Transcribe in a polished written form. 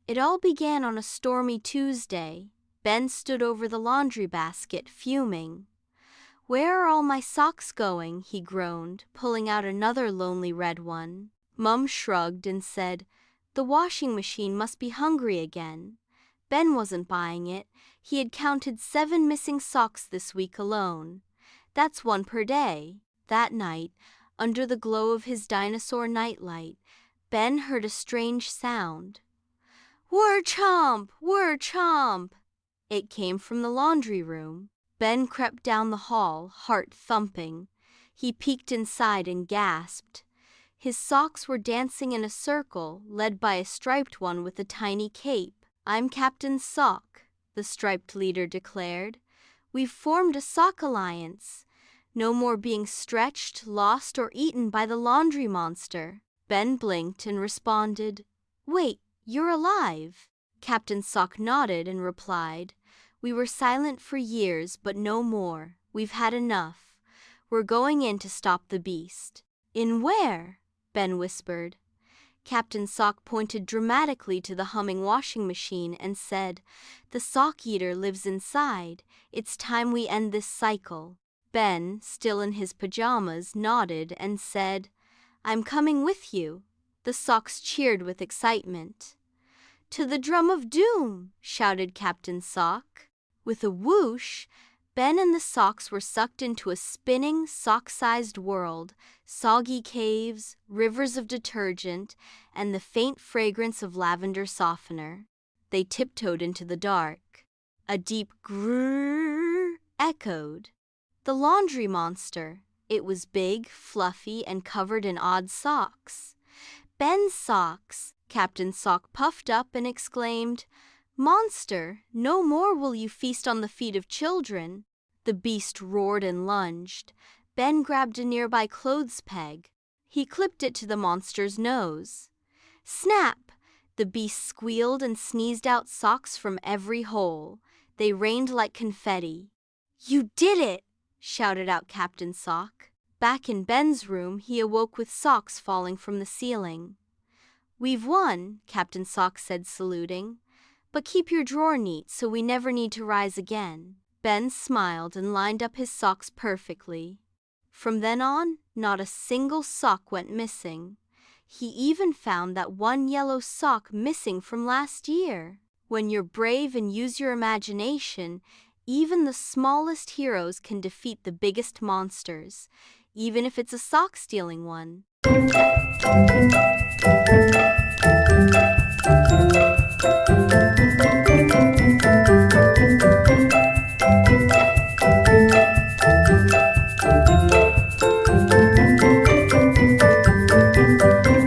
It all began on a stormy Tuesday. Ben stood over the laundry basket, fuming. "Where are all my socks going?" he groaned, pulling out another lonely red one. Mum shrugged and said, "The washing machine must be hungry again." Ben wasn't buying it. He had counted 7 missing socks this week alone. That's 1 per day. That night, under the glow of his dinosaur nightlight, Ben heard a strange sound. "Whir chomp! Whir chomp!" It came from the laundry room. Ben crept down the hall, heart thumping. He peeked inside and gasped. His socks were dancing in a circle, led by a striped one with a tiny cape. "I'm Captain Sock," the striped leader declared. "We've formed a sock alliance. No more being stretched, lost, or eaten by the laundry monster." Ben blinked and responded, "Wait, you're alive." Captain Sock nodded and replied, "We were silent for years, but no more. We've had enough. We're going in to stop the beast." "In where?" Ben whispered. Captain Sock pointed dramatically to the humming washing machine and said, "The sock eater lives inside. It's time we end this cycle." Ben, still in his pajamas, nodded and said, "I'm coming with you." The socks cheered with excitement. "To the drum of doom!" shouted Captain Sock. With a whoosh, Ben and the socks were sucked into a spinning, sock-sized world, soggy caves, rivers of detergent, and the faint fragrance of lavender softener. They tiptoed into the dark. A deep grrrr echoed. The laundry monster. It was big, fluffy, and covered in odd socks. "Ben's socks!" Captain Sock puffed up and exclaimed, "Monster, no more will you feast on the feet of children." The beast roared and lunged. Ben grabbed a nearby clothes peg. He clipped it to the monster's nose. Snap! The beast squealed and sneezed out socks from every hole. They rained like confetti. "You did it!" shouted out Captain Sock. Back in Ben's room, he awoke with socks falling from the ceiling. "We've won," Captain Sock said, saluting. "But keep your drawer neat so we never need to rise again." Ben smiled and lined up his socks perfectly. From then on, not a single sock went missing. He even found that one yellow sock missing from last year. When you're brave and use your imagination, even the smallest heroes can defeat the biggest monsters, even if it's a sock-stealing one.